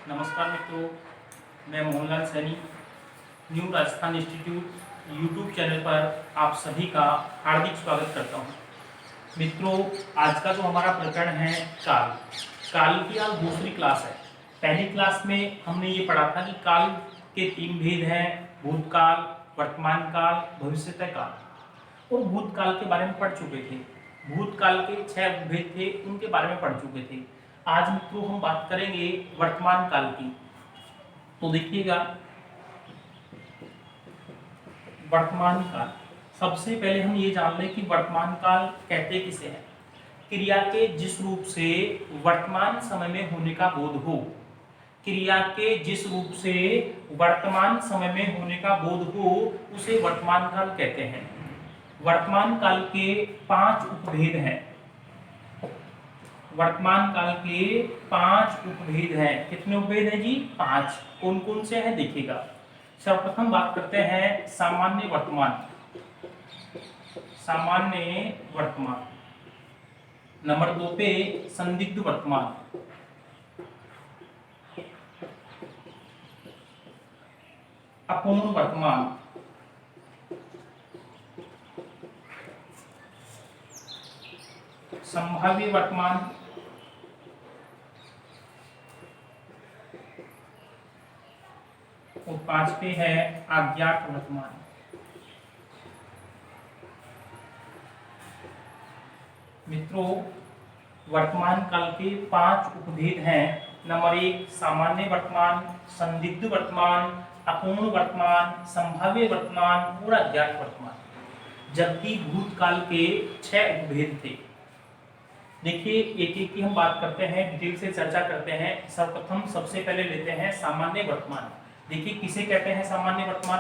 नमस्कार मित्रों, मैं Mohanlal Saini new Rajasthan institute YouTube channel पर आप सभी का हार्दिक स्वागत करता हूं। मित्रों, आज का जो हमारा प्रकरण है काल काल की आज दूसरी क्लास है। पहली क्लास में हमने ये पढ़ा था कि काल के 3 भेद हैं, भूतकाल, वर्तमान काल, भविष्यतः काल। और भूतकाल के बारे में पढ़ चुके थे। भूतकाल के 6 भेद थे, उनके बारे में पढ़ चुके थे। आज मित्रों हम बात करेंगे वर्तमान काल की। तो देखिएगा, वर्तमान काल, सबसे पहले हम ये जान लें कि वर्तमान काल कहते किसे हैं। क्रिया के जिस रूप से वर्तमान समय में होने का बोध हो, क्रिया के जिस रूप से वर्तमान समय में होने का बोध हो, उसे वर्तमान काल कहते हैं। वर्तमान काल के 5 उपभेद हैं। वर्तमान काल के 5 उपभेद हैं। कितने उपभेद हैं जी? 5। कौन कौन से हैं देखिएगा। सर्वप्रथम बात करते हैं सामान्य वर्तमान। सामान्य वर्तमान। नंबर 2 पे संदिग्ध वर्तमान। अपूर्ण वर्तमान। संभाव्य वर्तमान। और 5 पे है अज्ञात वर्तमान। मित्रों, वर्तमान काल के 5 उपभेद हैं। नंबर 1 सामान्य वर्तमान, संदिग्ध वर्तमान, अपूर्ण वर्तमान, संभाव्य वर्तमान और अज्ञात वर्तमान। जबकि भूतकाल के 6 उपभेद थे। देखिए, एक एक की हम बात करते हैं, डिटेल से चर्चा करते हैं। सर्वप्रथम सबसे पहले लेते हैं सामान्य वर्तमान। देखिए, किसे कहते हैं सामान्य वर्तमान?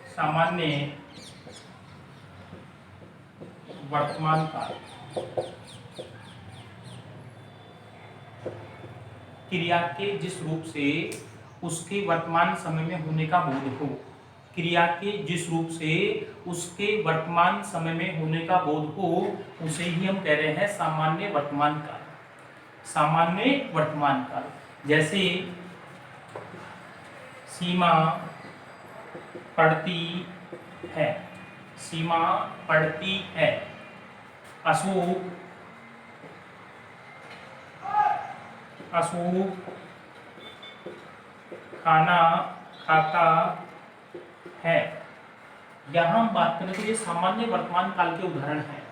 सामान्य वर्तमान काल क्रिया के जिस रूप से उसके वर्तमान समय में होने का बोध हो। क्रिया के जिस रूप से उसके वर्तमान समय में होने का बोध हो, उसे ही हम कह रहे हैं सामान्य वर्तमान काल। सामान्य वर्तमान काल जैसे सीमा पड़ती है, सीमा पड़ती है, अशोक अशोक खाना खाता है। यहाँ हम बात करें तो ये सामान्य वर्तमान काल के उदाहरण हैं।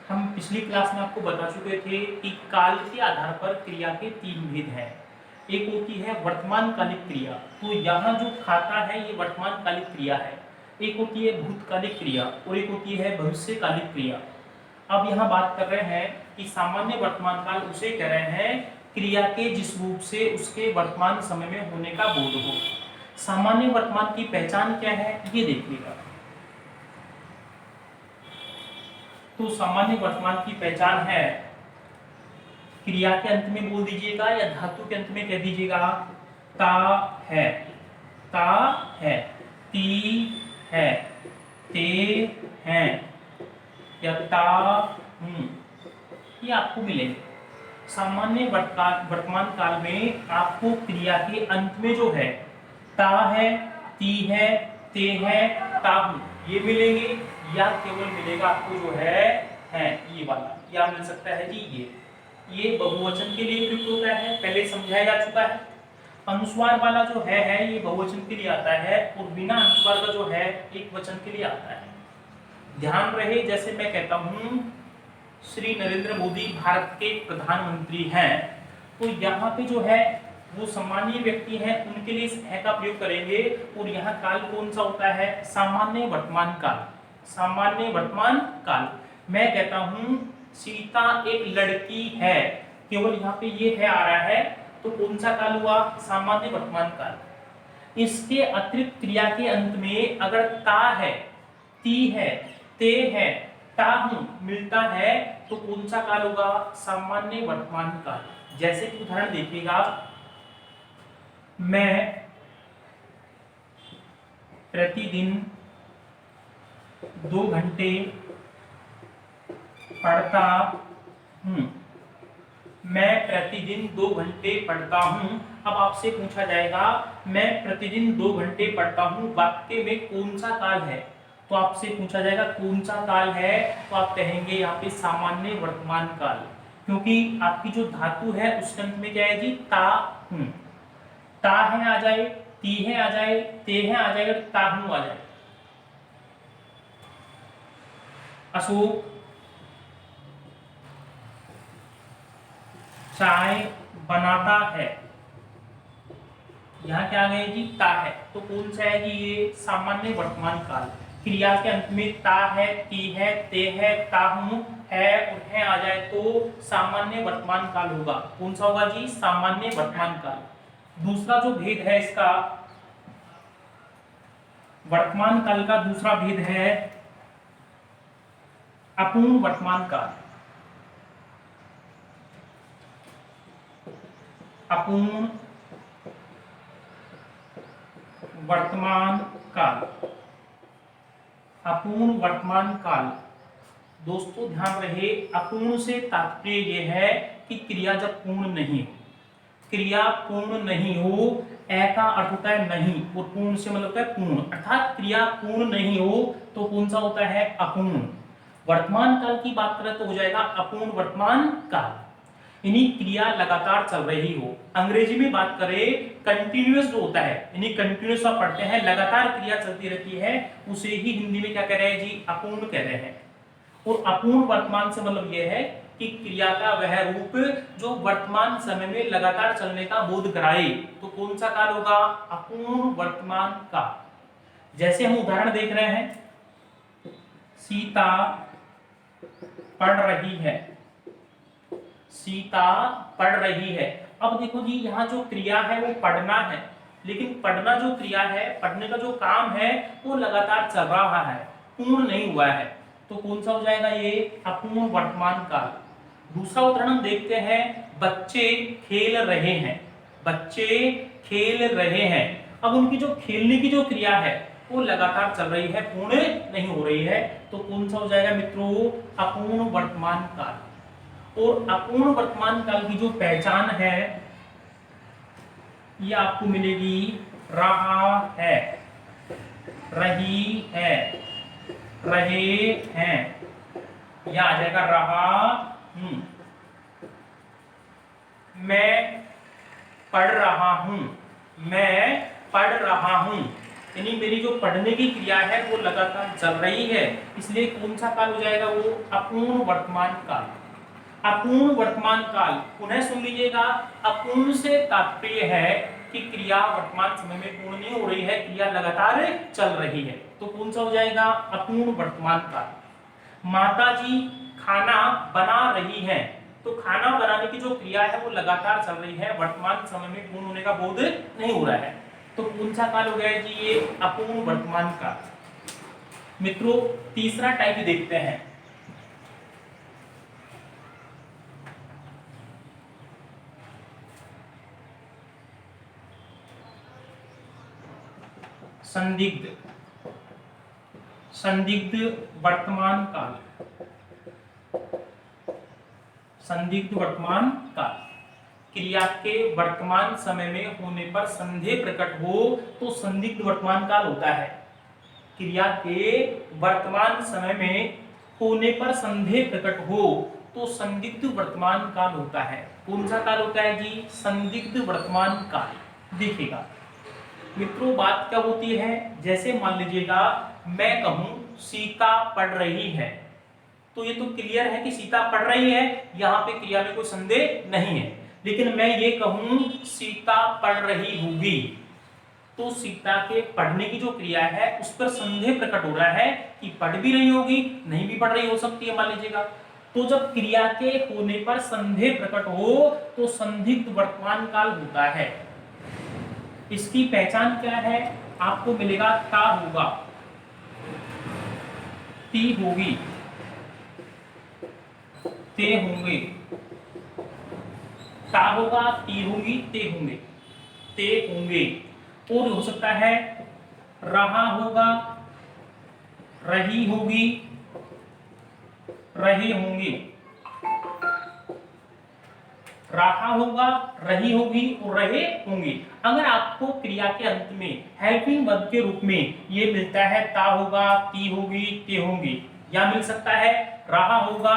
हम पिछली क्लास में आपको बता चुके थे कि काल के आधार पर क्रिया के 3 भेद हैं। एक होती है वर्तमान कालिक क्रिया, तो यहाँ जो खाता है ये वर्तमान कालिक क्रिया है। एक होती है भूतकालिक क्रिया और एक होती है भविष्यकालिक क्रिया। अब यहाँ बात कर रहे हैं कि सामान्य वर्तमान काल उसे कह रहे हैं क्रिया के जिस रूप से उसके वर्तमान समय में होने का बोध हो। सामान्य वर्तमान की पहचान क्या है ये देखिएगा। तो सामान्य वर्तमान की पहचान है, क्रिया के अंत में बोल दीजिएगा या धातु के अंत में कह दीजिएगा, ता है, ता है, ती है, ते हैं या ता हूं, ये आपको मिलेंगे। सामान्य वर्तमान काल में आपको क्रिया के अंत में जो है ता है, ती है, ते है, ता हूं, ये मिलेंगे या केवल मिलेगा आपको जो है ये वाला। क्या मिल सकता है जी? ये बहुवचन के लिए प्रयुक्त होता है, पहले समझाया जा चुका है। अनुस्वार वाला जो है ये बहुवचन के लिए आता है और बिना अनुस्वार का जो है एक वचन के लिए आता है। ध्यान रहे, जैसे मैं कहता हूं श्री नरेंद्र मोदी भारत के प्रधानमंत्री हैं, तो यहाँ पे जो है वो सामान्य व्यक्ति हैं, उनके लिए इस है का प्रयोग करेंगे। और यहाँ काल कौन सा होता है? सामान्य वर्तमान काल। सामान्य वर्तमान काल। मैं कहता हूं सीता एक लड़की है, केवल यहाँ पे ये है आ रहा है, तो कौन सा काल हुआ? सामान्य वर्तमान काल। इसके अतिरिक्त क्रिया के अंत में अगर ता है, ती है, ते है, ता हूं मिलता है, तो कौन सा काल होगा? सामान्य वर्तमान काल। जैसे कि उदाहरण देखिएगा, मैं प्रतिदिन 2 घंटे पढ़ता हूँ। मैं प्रतिदिन 2 घंटे पढ़ता हूँ। अब आपसे पूछा जाएगा मैं प्रतिदिन 2 घंटे पढ़ता हूँ, वाक्य में कौन सा काल है? तो आपसे पूछा जाएगा कौन सा काल है, तो आप कहेंगे यहाँ पे सामान्य वर्तमान काल, क्योंकि आपकी जो धातु है उसके अंत में क्या है जी? ता हूँ। ता है आ जाए, ती है आ जाए, ते है आ जाएगा, ता हूँ आ जाए। अशोक चाय बनाता है, यहाँ क्या आ गया जी? ता है। तो कौन सा है जी? ये सामान्य वर्तमान काल। क्रिया के अंत में ता है, ती है, ते है, ता हूं है और है आ जाए तो सामान्य वर्तमान काल होगा। कौन सा होगा जी? सामान्य वर्तमान काल। दूसरा जो भेद है इसका, वर्तमान काल का दूसरा भेद है अपूर्ण वर्तमान काल। अपूर्ण वर्तमान काल। अपूर्ण वर्तमान काल, दोस्तों ध्यान रहे, अपूर्ण से तात्पर्य यह है कि क्रिया जब पूर्ण नहीं हो, क्रिया पूर्ण नहीं हो, ए का अर्थ होता है नहीं और पूर्ण से मतलब होता है पूर्ण, अर्थात क्रिया पूर्ण नहीं हो तो कौन सा होता है? अपूर्ण। वर्तमान काल की बात करें तो हो जाएगा अपूर्ण वर्तमान काल, यानी क्रिया लगातार चल रही हो। अंग्रेजी में बात करें कंटिन्यूअस जो होता है, यानी कंटिन्यूअस आप पढ़ते हैं लगातार क्रिया चलती रहती है, उसे ही हिंदी में क्या कह रहे हैं जी? अपूर्ण कह रहे हैं। और अपूर्ण वर्तमान से मतलब यह है कि क्रिया का वह रूप जो वर्तमान समय में लगातार चलने का बोध कराए, तो कौन सा काल होगा? अपूर्ण वर्तमान काल। जैसे हम उदाहरण देख रहे हैं, सीता पढ़ रही है, सीता पढ़ रही है। अब देखो जी यहाँ जो क्रिया है वो पढ़ना है, लेकिन पढ़ना जो क्रिया है, पढ़ने का जो काम है वो लगातार चल रहा है, पूर्ण नहीं हुआ है, तो कौन सा हो जाएगा? ये अपूर्ण वर्तमान काल। दूसरा उदाहरण हम देखते हैं, बच्चे खेल रहे हैं, बच्चे खेल रहे हैं। अब उनकी जो खेलने की जो क्रिया है वो लगातार चल रही है, पूर्ण नहीं हो रही है, तो कौन सा हो जाएगा मित्रों? अपूर्ण वर्तमान काल। और अपूर्ण वर्तमान काल की जो पहचान है ये आपको मिलेगी रहा है, रही है, रहे हैं, यह आ जाएगा रहा हूं। मैं पढ़ रहा हूं, मैं पढ़ रहा हूं, यानी मेरी जो पढ़ने की क्रिया है वो लगातार चल रही है, इसलिए कौन सा काल हो जाएगा? वो अपूर्ण वर्तमान काल। अपूर्ण वर्तमान काल, पुनः सुन लीजिएगा, अपूर्ण से तात्पर्य है कि क्रिया वर्तमान समय में पूर्ण नहीं हो रही है, क्रिया लगातार चल रही है, तो कौन सा हो जाएगा? अपूर्ण वर्तमान काल। माताजी खाना बना रही हैं, तो खाना बनाने की जो क्रिया है वो लगातार चल रही है, वर्तमान समय में पूर्ण होने का बोध नहीं हो रहा है, तो कौन सा काल हो गया जी? ये अपूर्ण वर्तमान काल। मित्रों तीसरा टाइप देखते हैं, संदिग्ध, संदिग्ध वर्तमान काल। संदिग्ध वर्तमान काल, क्रिया के वर्तमान समय में होने पर संदेह प्रकट हो तो संदिग्ध वर्तमान काल होता है। क्रिया के वर्तमान समय में होने पर संदेह प्रकट हो तो संदिग्ध वर्तमान काल होता है। कौन सा काल होता है जी? संदिग्ध वर्तमान काल। देखिएगा मित्रों बात क्या होती है, जैसे मान लीजिएगा मैं कहूं सीता पढ़ रही है, तो ये तो क्लियर है कि सीता पढ़ रही है, यहाँ पे क्रिया में कोई संदेह नहीं है। लेकिन मैं ये कहूं सीता पढ़ रही होगी, तो सीता के पढ़ने की जो क्रिया है उस पर संदेह प्रकट हो रहा है कि पढ़ भी रही होगी, नहीं भी पढ़ रही हो सकती है मान लीजिएगा। तो जब क्रिया के होने पर संदेह प्रकट हो तो संदिग्ध वर्तमान काल होता है। इसकी पहचान क्या है? आपको मिलेगा ता होगा, ती होगी, ते होंगे, ता होगा, ती होगी, ते होंगे, ते होंगे, और हो सकता है रहा होगा, रही होगी, रहे होंगे। रहा होगा, रही होगी और रहे होंगे। अगर आपको क्रिया के अंत में हेल्पिंग वर्ब के रूप में ये मिलता है ता होगा, ती होगी, ते होंगे, या मिल सकता है रहा होगा,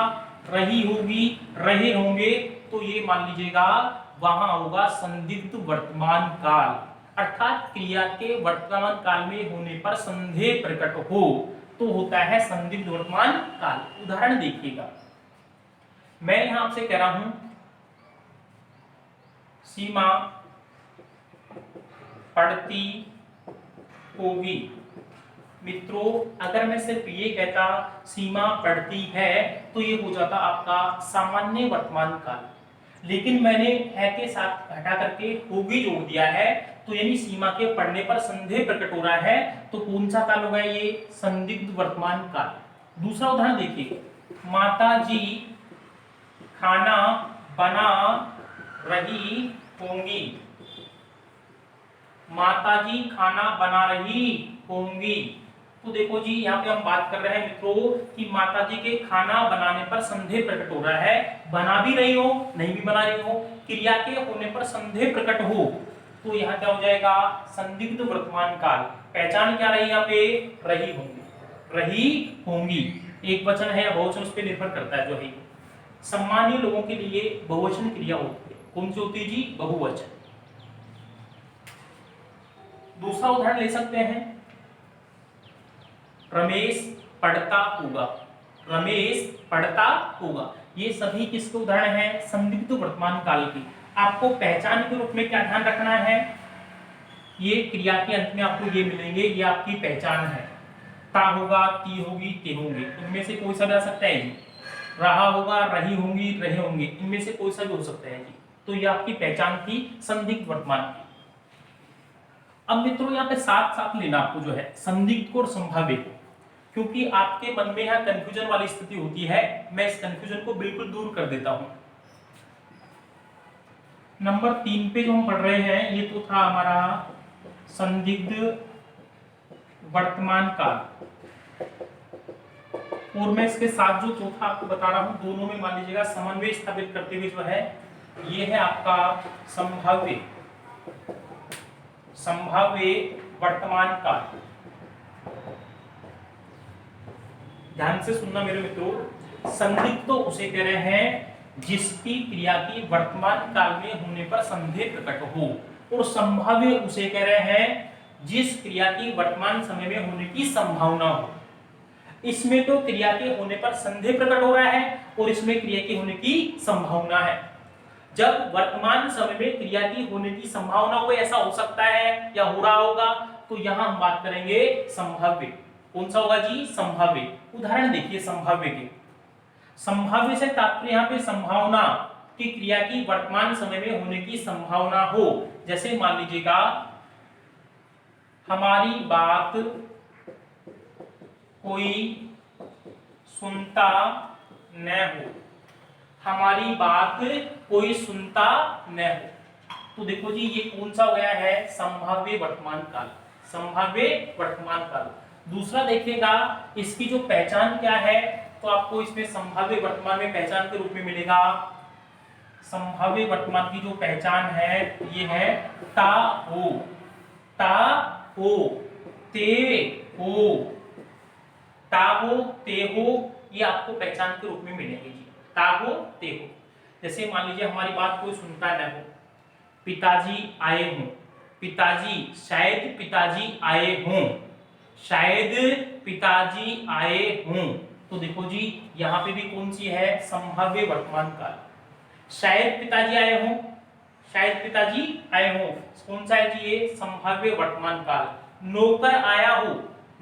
रही होगी, रहे होंगे, तो ये मान लीजिएगा वहां होगा संदिग्ध वर्तमान काल, अर्थात क्रिया के वर्तमान काल में होने पर संदेह प्रकट हो तो होता है संदिग्ध वर्तमान काल। उदाहरण देखिएगा, मैं यहां आपसे कह रहा हूं सीमा पढ़ती होगी। मित्रों, अगर मैं सिर्फ ये कहता सीमा पढ़ती है तो ये हो जाता आपका सामान्य वर्तमान काल, लेकिन मैंने है के साथ हटा करके होगी जोड़ दिया है, तो यानी सीमा के पढ़ने पर संदेह प्रकट हो रहा है, तो कौन सा काल होगा ये? संदिग्ध वर्तमान काल। दूसरा उदाहरण देखिए, माता जी खाना बना रही होंगी। माताजी खाना बना रही होंगी, तो देखो जी यहाँ पे हम बात कर रहे हैं मित्रों कि माताजी के खाना बनाने पर संदेह प्रकट हो रहा है। बना भी रही हो, नहीं भी बना रही हो, क्रिया के होने पर संदेह प्रकट हो, तो यहाँ क्या हो जाएगा? संदिग्ध वर्तमान काल। पहचान क्या रही यहाँ पे? रही होंगी, रही होंगी। एक वचन है या बहुवचन, उस पर निर्भर करता है जो है। सम्मानीय लोगों के लिए बहुवचन क्रिया होती है, कौन सी होती है जी? बहुवचन। दूसरा उदाहरण ले सकते हैं, रमेश पढ़ता होगा। रमेश पढ़ता होगा, ये सभी किसके उदाहरण हैं? संदिग्ध वर्तमान काल की। आपको पहचान के रूप में क्या ध्यान रखना है? ये क्रिया के अंत में आपको ये मिलेंगे, ये आपकी पहचान है। ता होगा, ती होगी, ते होंगे, इनमें से कोई सा भी आ सकता है जी। रहा होगा, रही होंगी, रहे होंगे, इनमें से कोई सा भी हो सकता है जी। तो ये आपकी पहचान थी संदिग्ध वर्तमान की। अब मित्रों यहाँ पे साथ साथ लेना आपको जो है संदिग्ध को और संभाव्य को, क्योंकि आपके मन में यहाँ कंफ्यूजन वाली स्थिति होती है। मैं इस कंफ्यूजन को बिल्कुल दूर कर देता हूं। नंबर 3 पे जो हम पढ़ रहे हैं, ये तो था हमारा संदिग्ध वर्तमान काल, और मैं इसके साथ जो चौथा आपको बता रहा हूं, दोनों में मान लीजिएगा समन्वय स्थापित करते हुए जो है ये है आपका संभाव्य वर्तमान काल। ध्यान से सुनना मेरे मित्रों, संदिग्ध तो उसे कह रहे हैं जिसकी क्रिया की वर्तमान काल में होने पर संदेह प्रकट हो, और संभाव्य उसे कह रहे हैं जिस क्रिया की वर्तमान समय में होने की संभावना हो। इसमें तो क्रिया के होने पर संदेह प्रकट हो रहा है और इसमें क्रिया के होने की संभावना है। जब वर्तमान समय में क्रिया की होने की संभावना हो, ऐसा हो सकता है या हो रहा होगा, तो यहां हम बात करेंगे संभाव्य। कौन सा होगा जी? संभाव्य। उदाहरण देखिए संभाव्य के। संभाव्य से तात्पर्य यहाँ पे संभावना कि क्रिया की वर्तमान समय में होने की संभावना हो। जैसे मान लीजिएगा हमारी बात कोई सुनता न हो। हमारी बात कोई सुनता न हो, तो देखो जी ये कौन सा हो गया है? संभाव्य वर्तमान काल। संभाव्य वर्तमान काल। दूसरा देखिएगा, इसकी जो पहचान क्या है, तो आपको इसमें संभाव्य वर्तमान में पहचान के रूप में मिलेगा। संभाव्य वर्तमान की जो पहचान है ये है ता हो, ता हो, ते हो, ता हो, ते हो, ये आपको पहचान के रूप में मिलेंगे जी। ता हो, ते हो। जैसे मान लीजिए हमारी बात कोई सुनता न हो, पिताजी आए हों। पिताजी, शायद पिताजी आए हों, शायद पिताजी आए हों, तो देखो जी यहाँ पे भी कौन सी है? संभाव्य वर्तमान काल। शायद पिताजी आए हों, शायद पिताजी आए हों, कौन सा है जी? ये संभाव्य वर्तमान काल। नौकर आया हो,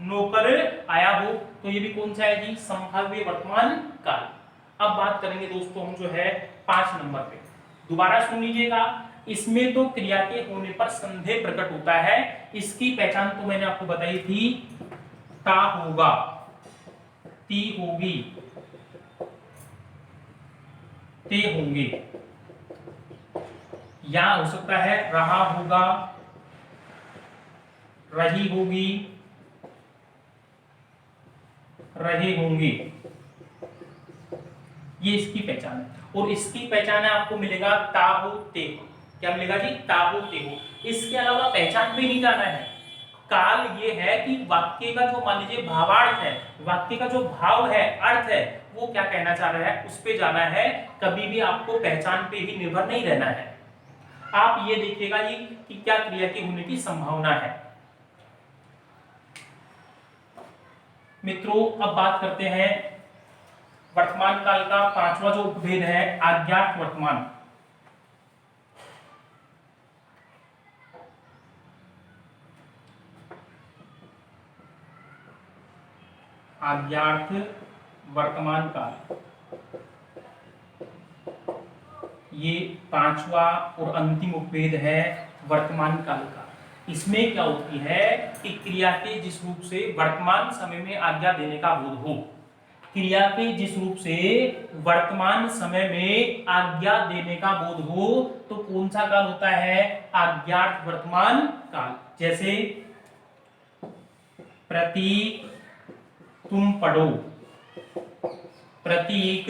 नौकर आया हो, तो ये भी कौन सा है जी? संभाव्य वर्तमान काल। अब बात करेंगे दोस्तों हम जो है 5 नंबर पे। दोबारा सुन लीजिएगा, इसमें तो क्रिया के होने पर संदेह प्रकट होता है। इसकी पहचान तो मैंने आपको बताई थी, ता होगा, ती होगी, ते होंगे, या हो सकता है रहा होगा, रही होगी, रहे होंगे, ये इसकी पहचान है। और इसकी पहचान है आपको मिलेगा ताहु तेहु। क्या मिलेगा जी? ताहु तेहु। इसके अलावा पहचान भी नहीं जाना है। काल ये है कि वाक्य का जो मान लीजिए भावार्थ है, वाक्य का जो भाव है, अर्थ है, वो क्या कहना चाह रहा है उस पे जाना है। कभी भी आपको पहचान पे ही निर्भर नहीं रहना है। आप ये देखिएगा जी कि क्या क्रिया के होने की संभावना है। मित्रों अब बात करते हैं वर्तमान काल का पांचवा जो उपभेद है, अज्ञात वर्तमान। अज्ञात वर्तमान काल, ये पांचवा और अंतिम उपभेद है वर्तमान काल का। इसमें क्या होती है कि क्रिया के जिस रूप से वर्तमान समय में आज्ञा देने का बोध हो, क्रिया के जिस रूप से वर्तमान समय में आज्ञा देने का बोध हो, तो कौन सा काल होता है? अज्ञात वर्तमान काल। जैसे प्रतीक तुम पढ़ो, प्रतीक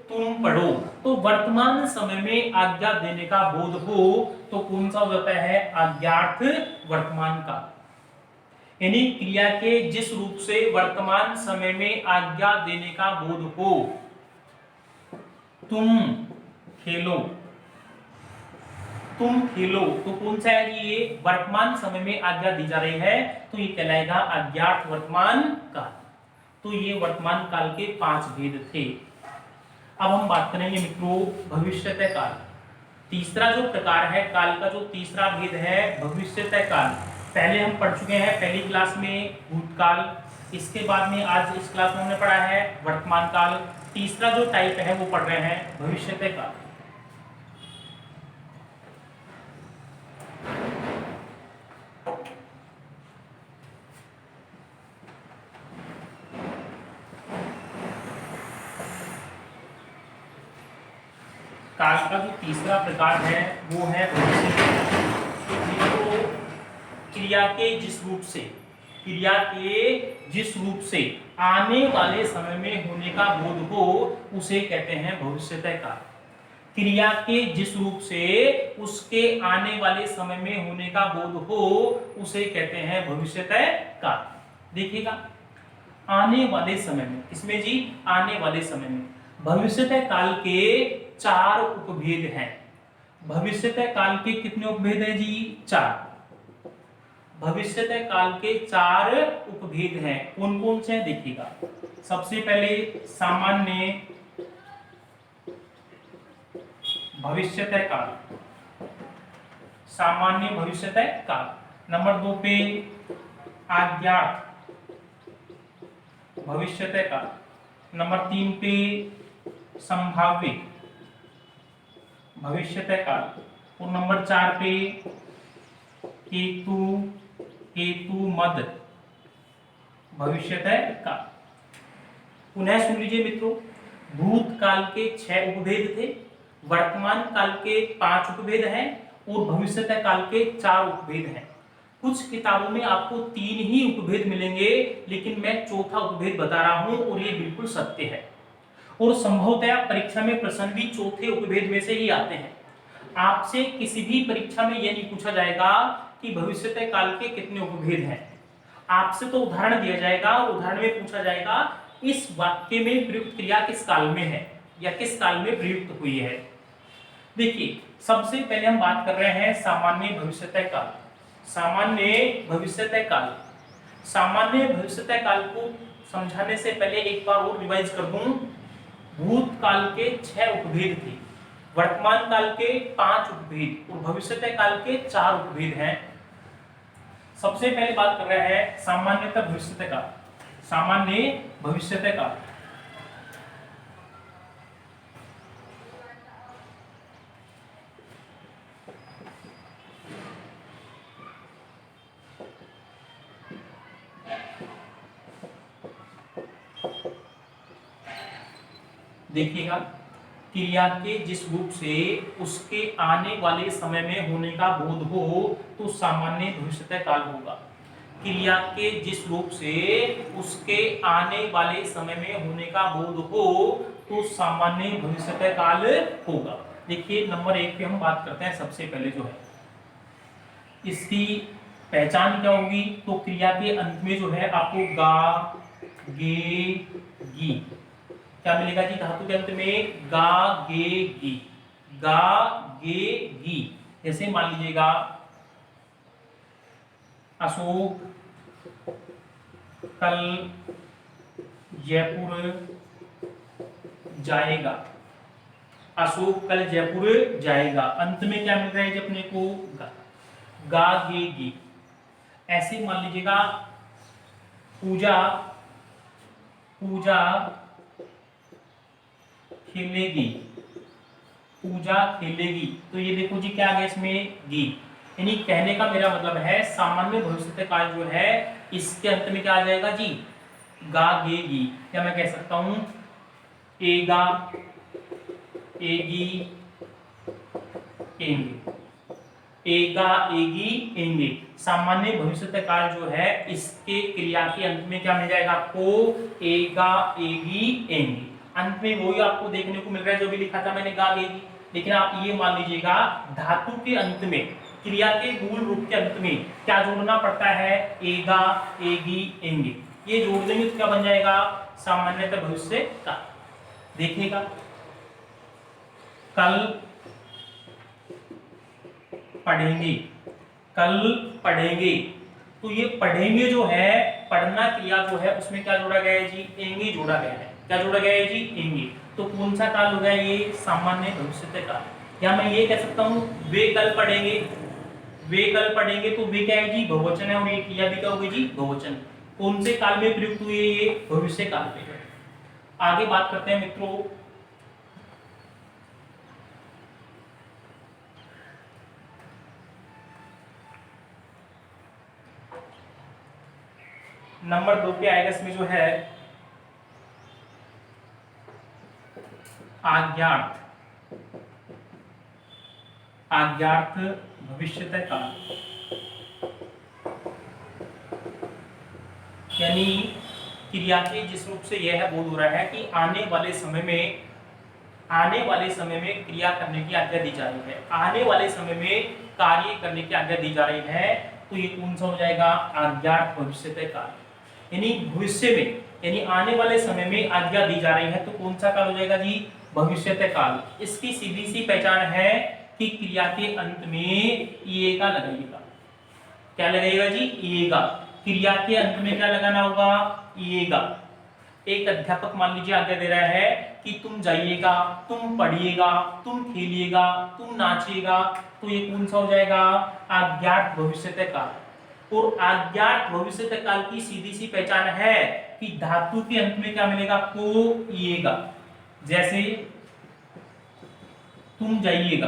तुम पढ़ो, तो वर्तमान समय में आज्ञा देने का बोध हो तो कौन सा हो जाता है? अज्ञात वर्तमान काल। यानी क्रिया के जिस रूप से वर्तमान समय में आज्ञा देने का बोध हो, तुम खेलो, तुम खेलो, तो कौन सा है? ये वर्तमान समय में आज्ञा दी जा रही है, तो ये कहलाएगा अज्ञात वर्तमान काल। तो ये वर्तमान काल के 5 भेद थे। अब हम बात करेंगे मित्रों भविष्यतः काल। तीसरा जो प्रकार है काल का, जो तीसरा भेद है भविष्यतः काल, पहले हम पढ़ चुके हैं पहली क्लास में भूतकाल, इसके बाद में आज इस क्लास में हमने पढ़ा है वर्तमान काल। तीसरा जो टाइप है वो पढ़ रहे हैं भविष्यतः काल। काल का जो तीसरा प्रकार है वो है तो क्रिया के जिस रूप से, क्रिया के जिस रूप से आने वाले समय में होने का बोध हो उसे कहते हैं भविष्यतः काल। क्रिया के जिस रूप से उसके आने वाले समय में होने का बोध हो उसे कहते हैं भविष्यतः काल। देखिएगा आने वाले समय में, किसमें जी? आने वाले समय में। भविष्यतः काल के 4 उपभेद हैं। भविष्यतः काल के कितने उपभेद हैं जी? 4। भविष्यतः काल के 4 उपभेद हैं। कौन कौन से हैं देखिएगा। सबसे पहले सामान्य भविष्यतः काल, सामान्य भविष्यतः काल। नंबर 2 पे अज्ञात भविष्यतः काल। नंबर 3 पे संभाव्य भविष्यतः काल। और नंबर 4 पे केतु मद भविष्यतः काल। पुनः सुन लीजिए मित्रों, भूतकाल के 6 उपभेद थे, वर्तमान काल के 5 उपभेद हैं और भविष्यतः काल के 4 उपभेद हैं। कुछ किताबों में आपको 3 ही उपभेद मिलेंगे, लेकिन मैं चौथा उपभेद बता रहा हूं और ये बिल्कुल सत्य है। और संभवतः परीक्षा में प्रश्न भी चौथे उपभेद में से ही आते हैं। आपसे किसी भी परीक्षा में यह नहीं पूछा जाएगा कि भविष्यतः काल के कितने उपभेद हैं। आपसे तो उदाहरण दिया जाएगा, उदाहरण में पूछा जाएगा इस वाक्य में प्रयुक्त क्रिया किस काल में है या किस काल में प्रयुक्त हुई है। देखिए सबसे पहले हम बात कर रहे हैं सामान्य भविष्यतः काल। सामान्य भविष्यतः काल, सामान्य भविष्यतः काल को समझाने से पहले एक बार और रिवाइज कर दूं। भूतकाल के 6 उपभेद थे, वर्तमान काल के 5 उपभेद और भविष्यतः काल के 4 उपभेद हैं। सबसे पहले बात कर रहे हैं सामान्यतः भविष्यतः काल। सामान्य भविष्यतः काल देखिएगा, क्रिया के जिस रूप से उसके आने वाले समय में होने का बोध हो तो सामान्य भविष्यतः काल होगा। क्रिया के जिस रूप से उसके आने वाले समय में होने का बोध हो तो सामान्य भविष्यत काल होगा। देखिए नंबर 1 पे हम बात करते हैं। सबसे पहले जो है इसकी पहचान क्या होगी, तो क्रिया के अंत में जो है आपको गा गे गी क्या मिलेगा जी, धातु के अंत में गा गे गी, गा गे गी। जैसे मान लीजिएगा अशोक कल जयपुर जाएगा, अशोक कल जयपुर जाएगा, अंत में क्या मिल रहा है जी अपने को गा, गा गे गी। ऐसे मान लीजिएगा पूजा पूजा खेलेगी, पूजा खेलेगी, तो ये देखो जी क्या आ गया इसमें गी। यानी कहने का मेरा मतलब है सामान्य भविष्य काल जो है इसके अंत में क्या आ जाएगा जी, गा गे गी। क्या मैं कह सकता हूं एगा एगी एंगे, एगा एगी एंगे। सामान्य भविष्य काल जो है इसके क्रिया के अंत में क्या मिल जाएगा आपको, एगा एगी एंगे। अंत में वही आपको देखने को मिल रहा है जो भी लिखा था मैंने गा गेगी। लेकिन आप ये मान लीजिएगा धातु के अंत में, क्रिया के मूल रूप के अंत में क्या जोड़ना पड़ता है, एगा एगी एंगे। ये जोड़ देंगे तो क्या बन जाएगा, सामान्यतः भविष्य का। देखिएगा कल पढ़ेंगे, कल पढ़ेंगे, तो ये पढ़ेंगे जो है पढ़ना क्रिया जो है उसमें क्या जोड़ा गया है जी, एंगे जोड़ा गया है। क्या जोड़ा गया है जी, एंगे। तो कौन सा काल हो गया ये, सामान्य भविष्य काल। या मैं ये कह सकता हूं वे कल पढ़ेंगे, वे कल पढ़ेंगे, तो वे क्या है जी, बहुवचन है और ये क्रिया भी क्या होगी जी, बहुवचन। कौन से काल में प्रयुक्त हुई है ये, भविष्य काल में। आगे बात करते हैं मित्रों नंबर 2 पे आएगा इसमें जो है आज्ञार्थ, आज्ञार्थ भविष्यत काल। यानी क्रिया के जिस रूप से यह बोध हो रहा है कि आने वाले समय में, आने वाले समय में क्रिया करने की आज्ञा दी जा रही है, आने वाले समय में कार्य करने की आज्ञा दी जा रही है, तो ये कौन सा हो जाएगा, आज्ञार्थ भविष्यत काल। यानी भविष्य में, यानी आने वाले समय में आज्ञा दी जा रही है, तो कौन सा काल हो जाएगा जी, भविष्यत काल। इसकी सीधी सी पहचान है कि क्रिया के अंत में ये का लगाइएगा। क्या लगाइएगा जी, ये का। क्रिया के अंत में क्या लगाना होगा, ये का। एक अध्यापक मान लीजिए आज्ञा दे रहा है कि तुम जाइएगा, तुम पढ़िएगा, तुम खेलिएगा, तुम नाचिएगा, तो ये कौन सा हो जाएगा, अज्ञात भविष्यत काल। और अज्ञात भविष्यत काल की सीधी सी पहचान है कि धातु के अंत में क्या मिलेगा आपको, येगा। जैसे तुम जाइएगा,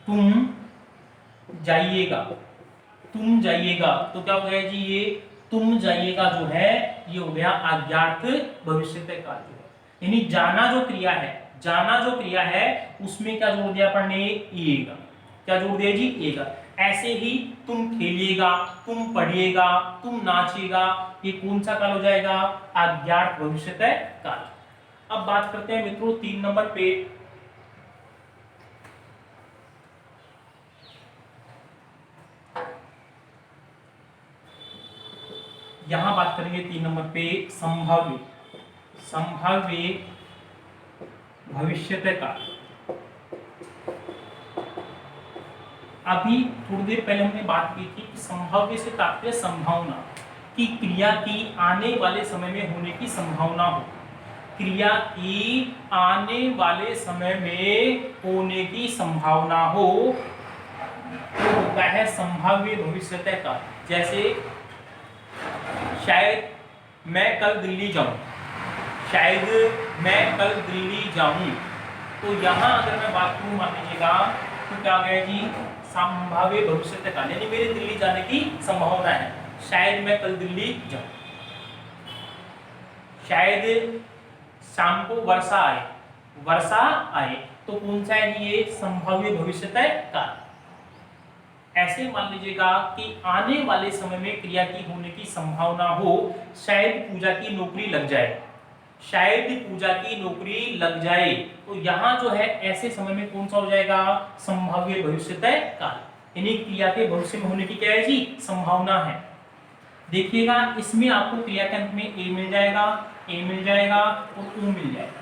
तुम जाइएगा, तुम जाइएगा, तो क्या हो गया जी, ये तुम जाइएगा जो है ये हो गया अज्ञात भविष्यत काल जो है। यानी जाना जो क्रिया है, जाना जो क्रिया है उसमें क्या जोड़ दिया अपन ने, येगा। क्या जोड़ दिया जी, येगा। ऐसे ही तुम खेलिएगा, तुम पढ़िएगा, तुम नाचिएगा, ये कौन सा काल हो जाएगा, अज्ञात भविष्यत काल। अब बात करते हैं मित्रों 3 नंबर पे, यहां बात करेंगे 3 नंबर पे संभाव्य, संभाव्य भविष्यत काल। अभी थोड़ी देर पहले हमने बात की थी कि संभाव्य से तात्पर्य संभावना, कि क्रिया की आने वाले समय में होने की संभावना हो, क्रिया की आने वाले समय में होने की संभावना हो, तो होता है संभाव्य भविष्यत काल। जैसे शायद मैं कल दिल्ली जाऊं, शायद मैं कल दिल्ली जाऊं, तो यहां अगर मैं बात करूं मान लीजिएगा तो क्या आ गया जी, संभाव्य भविष्यत काल। यानी मेरे दिल्ली जाने की संभावना है, शायद मैं कल दिल्ली जाऊं। शायद शाम को वर्षा आए, वर्षा आए, तो कौन सा है ये, संभाव्य भविष्यत काल। ऐसे मान लीजिएगा कि आने वाले समय में क्रिया की होने की संभावना हो, शायद पूजा की नौकरी लग जाए, शायद पूजा की नौकरी लग जाए, तो यहाँ जो है ऐसे समय में कौन सा हो जाएगा, संभाव्य भविष्यतः काल, यानी क्रिया के भविष्य में होने की क्या है जी, संभावना है। देखिएगा इसमें आपको क्रिया के अंत में ए मिल जाएगा, ए मिल जाएगा और ऊ मिल जाएगा,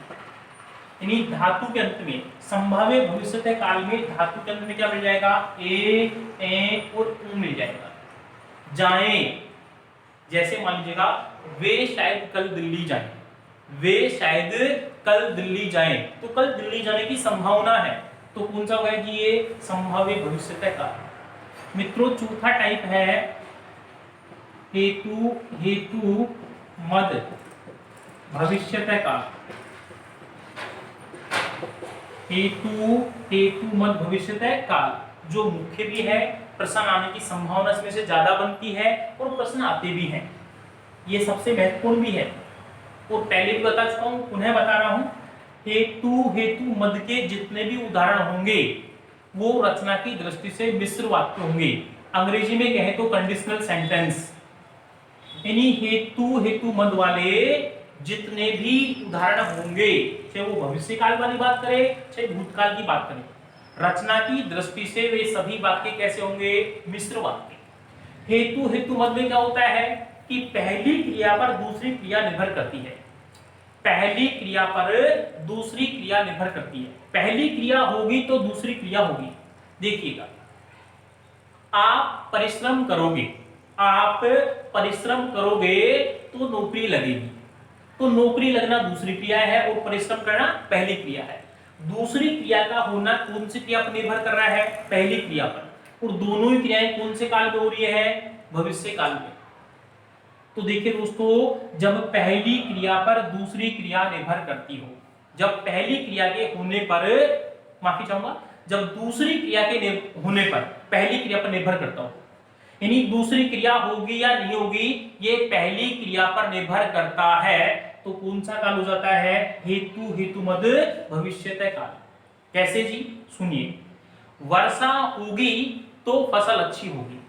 यानी धातु के अंत में संभाव्य भविष्यतः काल में धातु के अंत में क्या मिल जाएगा, ए और ऊ मिल जाएगा। जाएं, जैसे मान लीजिएगा वे शायद कल दिल्ली जाएं, वे शायद कल दिल्ली जाएं, तो कल दिल्ली जाने की संभावना है, तो कौन सा होगा जी, ये संभाव्य भविष्यतः काल। मित्रों चौथा टाइप है हेतु हेतु मद भविष्यतः काल। हेतु हेतु मद भविष्यतः काल जो मुख्य भी है, प्रश्न आने की संभावना इसमें से ज्यादा बनती है और प्रश्न आते भी हैं, ये सबसे महत्वपूर्ण भी है। और पहले भी बता चुका हूं, पुनः बता रहा हूं, हेतु हेतु मद के जितने भी उदाहरण होंगे वो रचना की दृष्टि से मिश्र वाक्य होंगे, अंग्रेजी में कहें तो कंडीशनल सेंटेंस, यानी हेतु हेतु मद वाले जितने भी उदाहरण होंगे, चाहे वो भविष्य काल वाली बात करें चाहे भूतकाल की बात करें, रचना की दृष्टि से वे सभी वाक्य कैसे होंगे, मिश्र वाक्य। हेतु हेतु मद में क्या होता है कि पहली क्रिया पर दूसरी क्रिया निर्भर करती है, पहली क्रिया पर दूसरी क्रिया निर्भर करती है, पहली क्रिया होगी तो दूसरी क्रिया होगी। देखिएगा आप परिश्रम करोगे, आप परिश्रम करोगे तो नौकरी लगेगी, तो नौकरी लगना दूसरी क्रिया है और परिश्रम करना पहली क्रिया है। दूसरी क्रिया का होना कौन सी क्रिया पर निर्भर कर रहा है, पहली क्रिया पर, और दोनों ही क्रियाएं कौन से काल में हो रही है, भविष्य काल में। तो देखिए दोस्तों, जब पहली क्रिया पर दूसरी क्रिया निर्भर करती हो, जब पहली क्रिया के होने पर, माफी चाहूंगा, जब दूसरी क्रिया के होने पर पहली क्रिया पर निर्भर करता हो, यानी दूसरी क्रिया होगी या नहीं होगी ये पहली क्रिया पर निर्भर करता है, तो कौन सा काल हो जाता है, हेतु हेतु मद भविष्यतः काल। कैसे जी, सुनिए, वर्षा होगी तो फसल अच्छी होगी,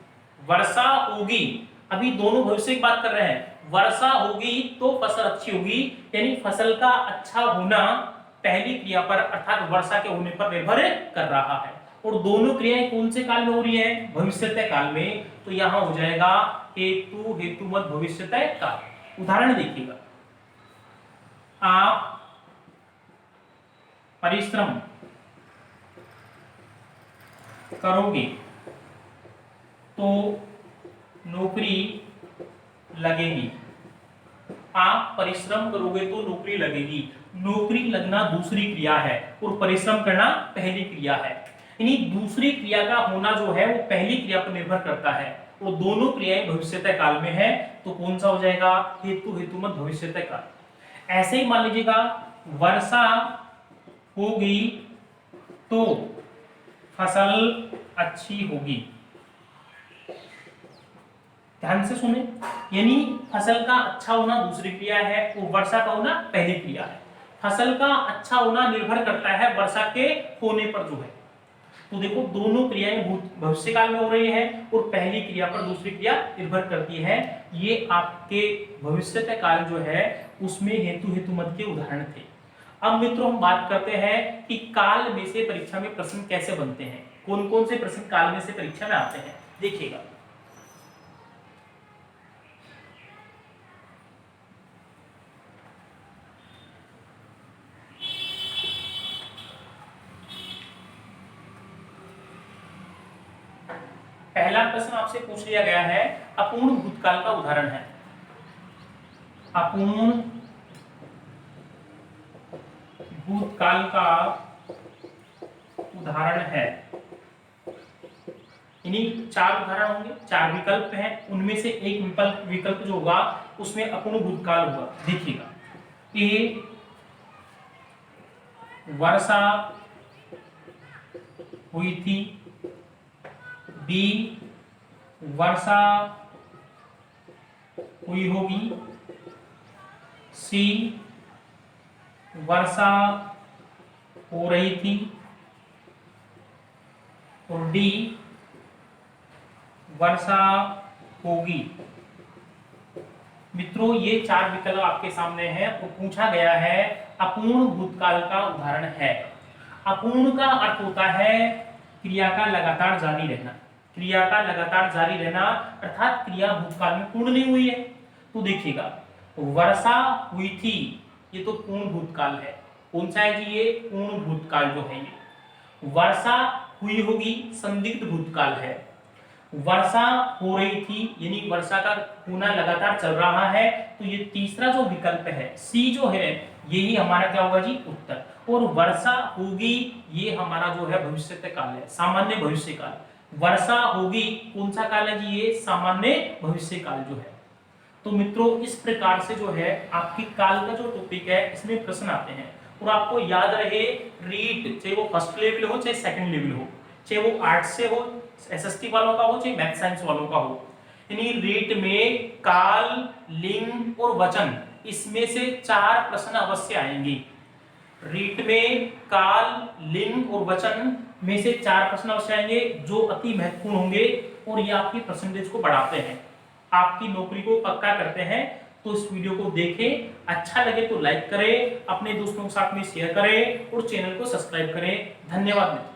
वर्षा होगी, अभी दोनों भविष्य की बात कर रहे हैं, वर्षा होगी तो फसल अच्छी होगी, यानी फसल का अच्छा होना पहली क्रिया पर अर्थात वर्षा के होने पर निर्भर कर रहा है, और दोनों क्रियाएं कौन से काल में हो रही है, भविष्यतः काल में, तो यहां हो जाएगा हेतु हेतु मद भविष्यतः काल। उदाहरण देखिएगा, आप परिश्रम करोगे तो नौकरी लगेगी, आप परिश्रम करोगे तो नौकरी लगेगी, नौकरी लगना दूसरी क्रिया है और परिश्रम करना पहली क्रिया है, यानी दूसरी क्रिया का होना जो है वो पहली क्रिया पर निर्भर करता है, और दोनों क्रियाएं भविष्यतः काल में है, तो कौन सा हो जाएगा, हेतु हेतु मद भविष्यतः काल। ऐसे ही मान लीजिएगा वर्षा होगी तो फसल अच्छी होगी, ध्यान से सुने, यानी फसल का अच्छा होना दूसरी क्रिया है और वर्षा का होना पहली क्रिया है। फसल का अच्छा होना निर्भर करता है वर्षा के होने पर जो है, तो देखो दोनों क्रियाएं भविष्य काल में हो रही है और पहली क्रिया पर दूसरी क्रिया निर्भर करती है। ये आपके भविष्यतः काल जो है उसमें हेतु हेतु मद के उदाहरण थे। अब मित्रों हम बात करते हैं कि काल में से परीक्षा में प्रश्न कैसे बनते हैं, कौन कौन से प्रश्न काल में से परीक्षा में आते हैं। देखिएगा, पहला प्रश्न आपसे पूछ लिया गया है, अपूर्ण भूतकाल का उदाहरण है, अपूर्ण भूतकाल का उदाहरण है, यानी चार उदाहरण होंगे, चार विकल्प हैं, उनमें से एक विकल्प जो होगा उसमें अपूर्ण भूतकाल होगा। देखिएगा, ए वर्षा हुई थी, बी वर्षा हुई होगी, सी वर्षा हो रही थी, और डी वर्षा होगी। मित्रों ये 4 विकल्प आपके सामने हैं और पूछा गया है अपूर्ण भूतकाल का उदाहरण है। अपूर्ण का अर्थ होता है क्रिया का लगातार जारी रहना, क्रिया का लगातार जारी रहना अर्थात क्रिया भूतकाल में पूर्ण नहीं हुई है। तो देखिएगा वर्षा हुई थी, ये तो पूर्ण भूतकाल है। कौन सा है जी? ये पूर्ण भूतकाल जो है ये। वर्षा हुई होगी संदिग्ध भूतकाल है। वर्षा हो रही थी यानी वर्षा का होना लगातार चल रहा है। तो ये तीसरा जो विकल्प है सी जो है यही हमारा क्या होगा जी? उत्तर। और वर्षा होगी ये हमारा जो है भविष्य काल है, सामान्य भविष्य काल। वर्षा होगी कौन सा काल है जी? ये सामान्य भविष्य काल जो है। तो मित्रों इस प्रकार से जो है आपकी काल का जो टॉपिक है इसमें प्रश्न आते हैं। और आपको याद रहे रीट चाहे वो फर्स्ट लेवल हो चाहे सेकंड लेवल हो, चाहे वो आर्ट्स से हो, एसएसटी वालों का हो चाहे मैथ साइंस वालों का हो, यानी रीट में काल, लिंग और वचन इसमें से 4 प्रश्न अवश्य आएंगे। रीट में काल, लिंग और वचन में से 4 प्रश्न अवश्य आएंगे जो अति महत्वपूर्ण होंगे और ये आपकी परसेंटेज को बढ़ाते हैं, आपकी नौकरी को पक्का करते हैं। तो इस वीडियो को देखें, अच्छा लगे तो लाइक करें, अपने दोस्तों के साथ में शेयर करें और चैनल को सब्सक्राइब करें। धन्यवाद मित्रों।